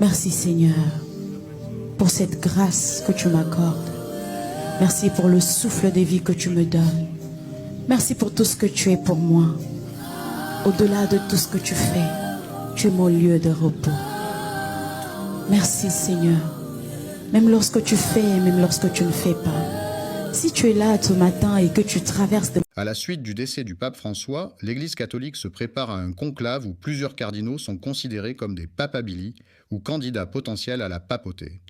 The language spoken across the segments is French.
Merci Seigneur pour cette grâce que tu m'accordes. Merci pour le souffle de vie que tu me donnes. Merci pour tout ce que tu es pour moi. Au-delà de tout ce que tu fais, tu es mon lieu de repos. Merci Seigneur. Même lorsque tu fais et même lorsque tu ne fais pas. Si tu es là ce matin et que tu traverses de... À la suite du décès du pape François, l'Église catholique se prépare à un conclave où plusieurs cardinaux sont considérés comme des papabili ou candidats potentiels à la papauté.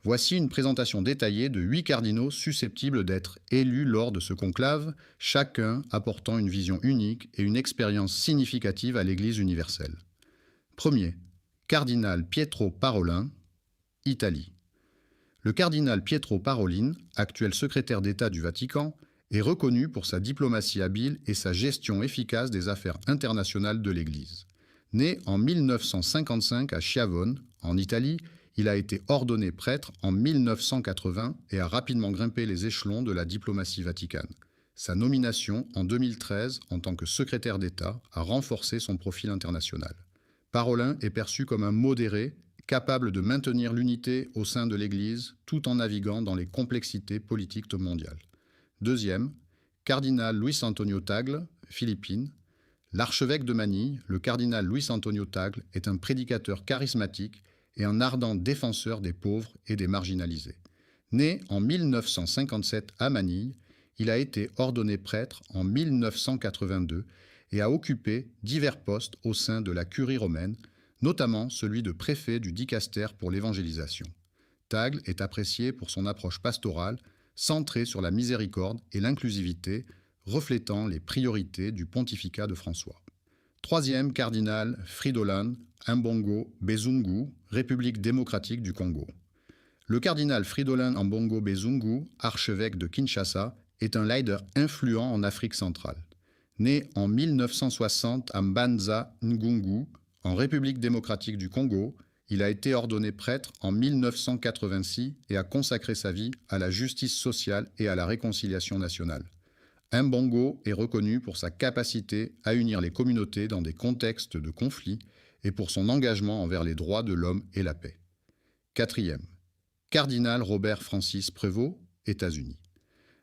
Voici une présentation détaillée de 8 cardinaux susceptibles d'être élus lors de ce conclave, chacun apportant une vision unique et une expérience significative à l'Église universelle. Premier, cardinal Pietro Parolin, Italie. Le cardinal Pietro Parolin, actuel secrétaire d'État du Vatican, est reconnu pour sa diplomatie habile et sa gestion efficace des affaires internationales de l'Église. Né en 1955 à Schiavone, en Italie, il a été ordonné prêtre en 1980 et a rapidement grimpé les échelons de la diplomatie vaticane. Sa nomination en 2013 en tant que secrétaire d'État a renforcé son profil international. Parolin est perçu comme un modéré, capable de maintenir l'unité au sein de l'Église tout en naviguant dans les complexités politiques mondiales. Deuxième, cardinal Luis Antonio Tagle, Philippines. L'archevêque de Manille, le cardinal Luis Antonio Tagle, est un prédicateur charismatique et un ardent défenseur des pauvres et des marginalisés. Né en 1957 à Manille, il a été ordonné prêtre en 1982 et a occupé divers postes au sein de la curie romaine, notamment celui de préfet du dicastère pour l'évangélisation. Tagle est apprécié pour son approche pastorale, centrée sur la miséricorde et l'inclusivité, reflétant les priorités du pontificat de François. Troisième cardinal Fridolin Ambongo Bezungu, République démocratique du Congo. Le cardinal Fridolin Ambongo Bezungu, archevêque de Kinshasa, est un leader influent en Afrique centrale. Né en 1960 à Mbanza Ngungu, en République démocratique du Congo, il a été ordonné prêtre en 1986 et a consacré sa vie à la justice sociale et à la réconciliation nationale. Mbongo est reconnu pour sa capacité à unir les communautés dans des contextes de conflit et pour son engagement envers les droits de l'homme et la paix. Quatrième, cardinal Robert Francis Prévost, États-Unis.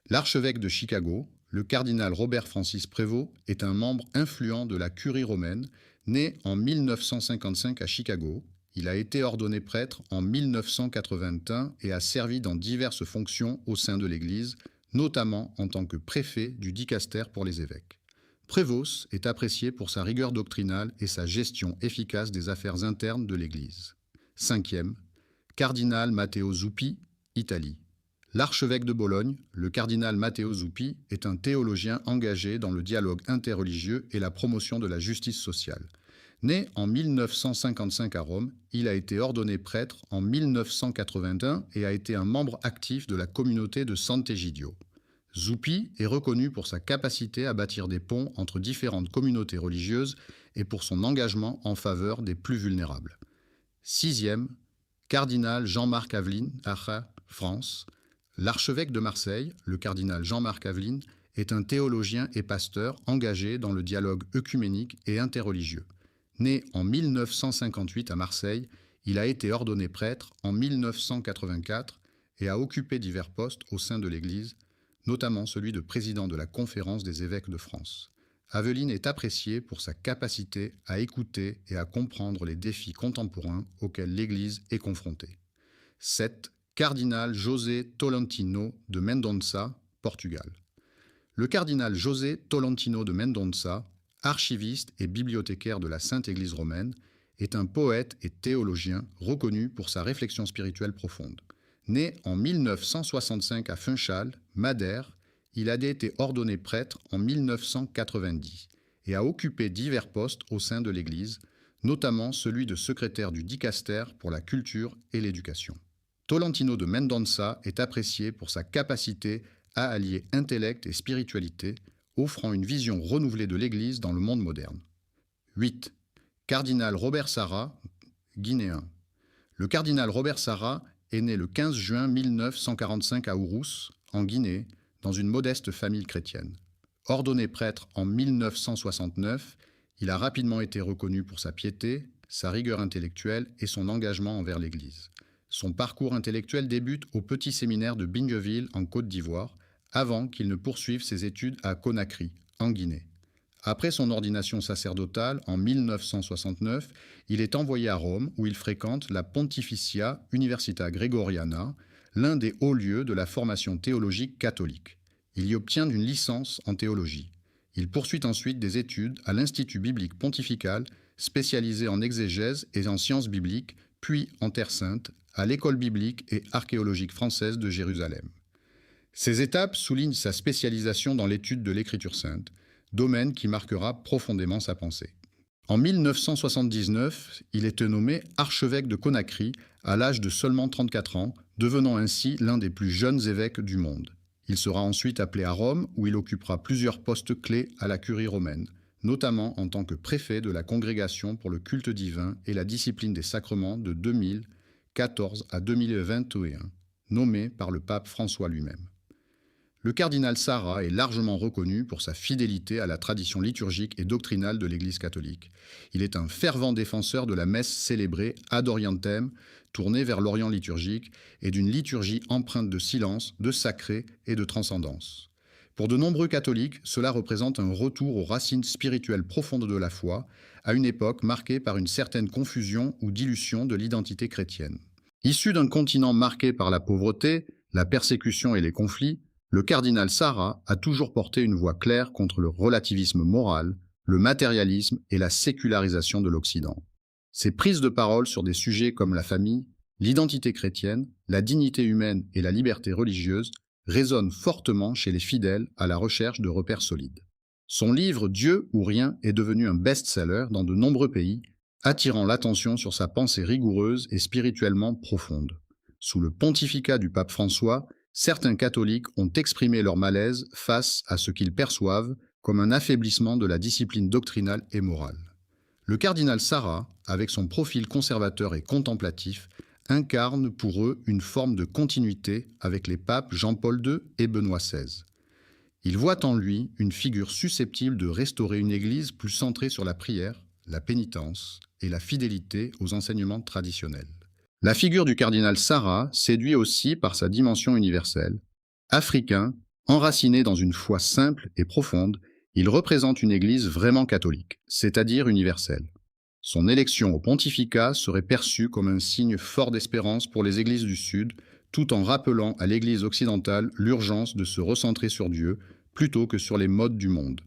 L'archevêque de Chicago, le cardinal Robert Francis Prévost, est un membre influent de la curie romaine, né en 1955 à Chicago. Il a été ordonné prêtre en 1981 et a servi dans diverses fonctions au sein de l'Église, notamment en tant que préfet du dicastère pour les évêques. Prévost est apprécié pour sa rigueur doctrinale et sa gestion efficace des affaires internes de l'Église. Cinquième, cardinal Matteo Zuppi, Italie. L'archevêque de Bologne, le cardinal Matteo Zuppi, est un théologien engagé dans le dialogue interreligieux et la promotion de la justice sociale. Né en 1955 à Rome, il a été ordonné prêtre en 1981 et a été un membre actif de la communauté de Sant'Egidio. Zuppi est reconnu pour sa capacité à bâtir des ponts entre différentes communautés religieuses et pour son engagement en faveur des plus vulnérables. Sixième, cardinal Jean-Marc Aveline, Acha, France. L'archevêque de Marseille, le cardinal Jean-Marc Aveline, est un théologien et pasteur engagé dans le dialogue œcuménique et interreligieux. Né en 1958 à Marseille, il a été ordonné prêtre en 1984 et a occupé divers postes au sein de l'Église, notamment celui de président de la Conférence des évêques de France. Aveline est apprécié pour sa capacité à écouter et à comprendre les défis contemporains auxquels l'Église est confrontée. 7. Cardinal José Tolentino de Mendonça, Portugal. Le cardinal José Tolentino de Mendonça, archiviste et bibliothécaire de la Sainte Église romaine, est un poète et théologien reconnu pour sa réflexion spirituelle profonde. Né en 1965 à Funchal, Madère, il a été ordonné prêtre en 1990 et a occupé divers postes au sein de l'Église, notamment celui de secrétaire du dicastère pour la culture et l'éducation. Tolentino de Mendonça est apprécié pour sa capacité à allier intellect et spiritualité, offrant une vision renouvelée de l'Église dans le monde moderne. 8. Cardinal Robert Sarra, guinéen. Le cardinal Robert Sarra est né le 15 juin 1945 à Ourous, en Guinée, dans une modeste famille chrétienne. Ordonné prêtre en 1969, il a rapidement été reconnu pour sa piété, sa rigueur intellectuelle et son engagement envers l'Église. Son parcours intellectuel débute au petit séminaire de Bingeville en Côte d'Ivoire, avant qu'il ne poursuive ses études à Conakry, en Guinée. Après son ordination sacerdotale en 1969, il est envoyé à Rome où il fréquente la Pontificia Università Gregoriana, l'un des hauts lieux de la formation théologique catholique. Il y obtient une licence en théologie. Il poursuit ensuite des études à l'Institut biblique pontifical, spécialisé en exégèse et en sciences bibliques, puis en Terre Sainte, à l'École biblique et archéologique française de Jérusalem. Ces étapes soulignent sa spécialisation dans l'étude de l'Écriture sainte, domaine qui marquera profondément sa pensée. En 1979, il est nommé archevêque de Conakry à l'âge de seulement 34 ans, devenant ainsi l'un des plus jeunes évêques du monde. Il sera ensuite appelé à Rome, où il occupera plusieurs postes clés à la curie romaine, notamment en tant que préfet de la Congrégation pour le culte divin et la discipline des sacrements de 2014 à 2021, nommé par le pape François lui-même. Le cardinal Sarah est largement reconnu pour sa fidélité à la tradition liturgique et doctrinale de l'Église catholique. Il est un fervent défenseur de la messe célébrée ad orientem, tournée vers l'Orient liturgique, et d'une liturgie empreinte de silence, de sacré et de transcendance. Pour de nombreux catholiques, cela représente un retour aux racines spirituelles profondes de la foi, à une époque marquée par une certaine confusion ou dilution de l'identité chrétienne. Issu d'un continent marqué par la pauvreté, la persécution et les conflits, le cardinal Sarah a toujours porté une voix claire contre le relativisme moral, le matérialisme et la sécularisation de l'Occident. Ses prises de parole sur des sujets comme la famille, l'identité chrétienne, la dignité humaine et la liberté religieuse résonnent fortement chez les fidèles à la recherche de repères solides. Son livre « Dieu ou rien » est devenu un best-seller dans de nombreux pays, attirant l'attention sur sa pensée rigoureuse et spirituellement profonde. Sous le pontificat du pape François, certains catholiques ont exprimé leur malaise face à ce qu'ils perçoivent comme un affaiblissement de la discipline doctrinale et morale. Le cardinal Sarah, avec son profil conservateur et contemplatif, incarne pour eux une forme de continuité avec les papes Jean-Paul II et Benoît XVI. Ils voient en lui une figure susceptible de restaurer une Église plus centrée sur la prière, la pénitence et la fidélité aux enseignements traditionnels. La figure du cardinal Sarah séduit aussi par sa dimension universelle. Africain, enraciné dans une foi simple et profonde, il représente une Église vraiment catholique, c'est-à-dire universelle. Son élection au pontificat serait perçue comme un signe fort d'espérance pour les Églises du Sud, tout en rappelant à l'Église occidentale l'urgence de se recentrer sur Dieu plutôt que sur les modes du monde.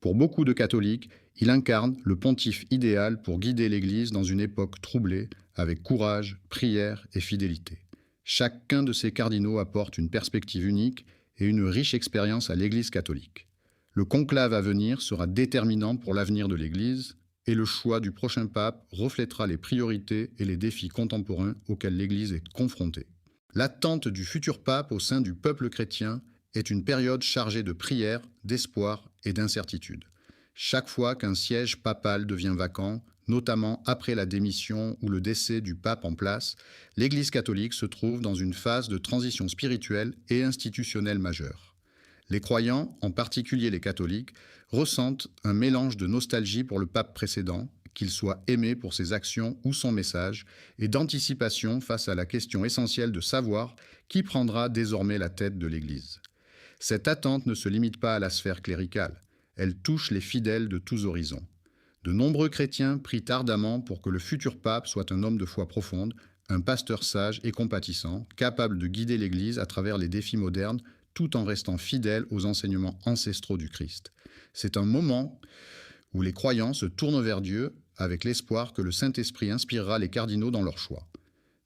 Pour beaucoup de catholiques, il incarne le pontife idéal pour guider l'Église dans une époque troublée, avec courage, prière et fidélité. Chacun de ces cardinaux apporte une perspective unique et une riche expérience à l'Église catholique. Le conclave à venir sera déterminant pour l'avenir de l'Église, et le choix du prochain pape reflètera les priorités et les défis contemporains auxquels l'Église est confrontée. L'attente du futur pape au sein du peuple chrétien est une période chargée de prière, d'espoir et d'incertitude. Chaque fois qu'un siège papal devient vacant, notamment après la démission ou le décès du pape en place, l'Église catholique se trouve dans une phase de transition spirituelle et institutionnelle majeure. Les croyants, en particulier les catholiques, ressentent un mélange de nostalgie pour le pape précédent, qu'il soit aimé pour ses actions ou son message, et d'anticipation face à la question essentielle de savoir qui prendra désormais la tête de l'Église. Cette attente ne se limite pas à la sphère cléricale, elle touche les fidèles de tous horizons. De nombreux chrétiens prient ardemment pour que le futur pape soit un homme de foi profonde, un pasteur sage et compatissant, capable de guider l'Église à travers les défis modernes, tout en restant fidèle aux enseignements ancestraux du Christ. C'est un moment où les croyants se tournent vers Dieu avec l'espoir que le Saint-Esprit inspirera les cardinaux dans leur choix.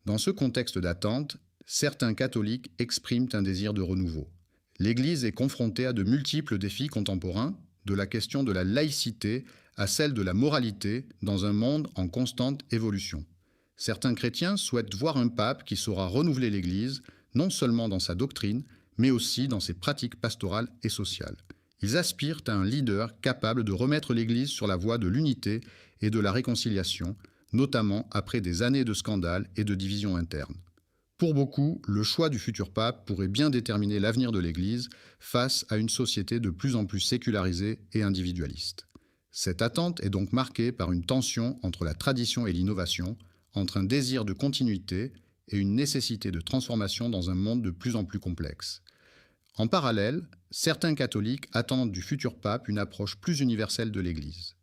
Dans ce contexte d'attente, certains catholiques expriment un désir de renouveau. L'Église est confrontée à de multiples défis contemporains, de la question de la laïcité à celle de la moralité dans un monde en constante évolution. Certains chrétiens souhaitent voir un pape qui saura renouveler l'Église, non seulement dans sa doctrine, mais aussi dans ses pratiques pastorales et sociales. Ils aspirent à un leader capable de remettre l'Église sur la voie de l'unité et de la réconciliation, notamment après des années de scandales et de divisions internes. Pour beaucoup, le choix du futur pape pourrait bien déterminer l'avenir de l'Église face à une société de plus en plus sécularisée et individualiste. Cette attente est donc marquée par une tension entre la tradition et l'innovation, entre un désir de continuité et une nécessité de transformation dans un monde de plus en plus complexe. En parallèle, certains catholiques attendent du futur pape une approche plus universelle de l'Église.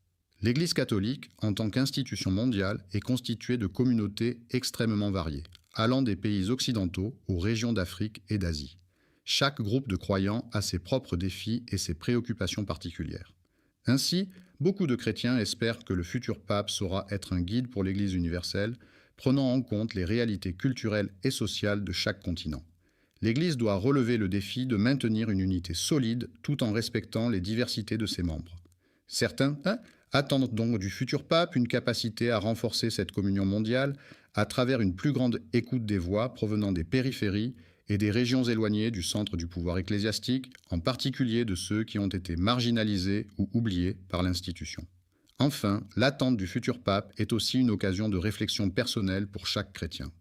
L'Église catholique, en tant qu'institution mondiale, est constituée de communautés extrêmement variées, allant des pays occidentaux aux régions d'Afrique et d'Asie. Chaque groupe de croyants a ses propres défis et ses préoccupations particulières. Ainsi, beaucoup de chrétiens espèrent que le futur pape saura être un guide pour l'Église universelle, prenant en compte les réalités culturelles et sociales de chaque continent. L'Église doit relever le défi de maintenir une unité solide tout en respectant les diversités de ses membres. Certains attendent donc du futur pape une capacité à renforcer cette communion mondiale à travers une plus grande écoute des voix provenant des périphéries et des régions éloignées du centre du pouvoir ecclésiastique, en particulier de ceux qui ont été marginalisés ou oubliés par l'institution. Enfin, l'attente du futur pape est aussi une occasion de réflexion personnelle pour chaque chrétien.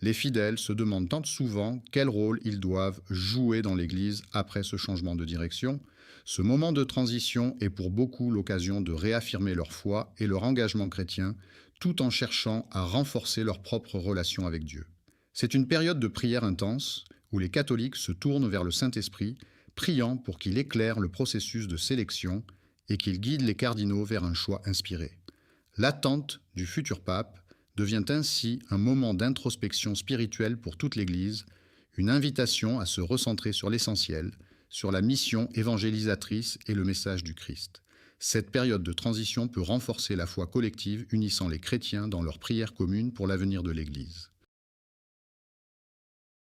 Les fidèles se demandent tant souvent quel rôle ils doivent jouer dans l'Église après ce changement de direction. Ce moment de transition est pour beaucoup l'occasion de réaffirmer leur foi et leur engagement chrétien, tout en cherchant à renforcer leur propre relation avec Dieu. C'est une période de prière intense où les catholiques se tournent vers le Saint-Esprit, priant pour qu'il éclaire le processus de sélection et qu'il guide les cardinaux vers un choix inspiré. L'attente du futur pape devient ainsi un moment d'introspection spirituelle pour toute l'Église, une invitation à se recentrer sur l'essentiel, sur la mission évangélisatrice et le message du Christ. Cette période de transition peut renforcer la foi collective unissant les chrétiens dans leur prière commune pour l'avenir de l'Église.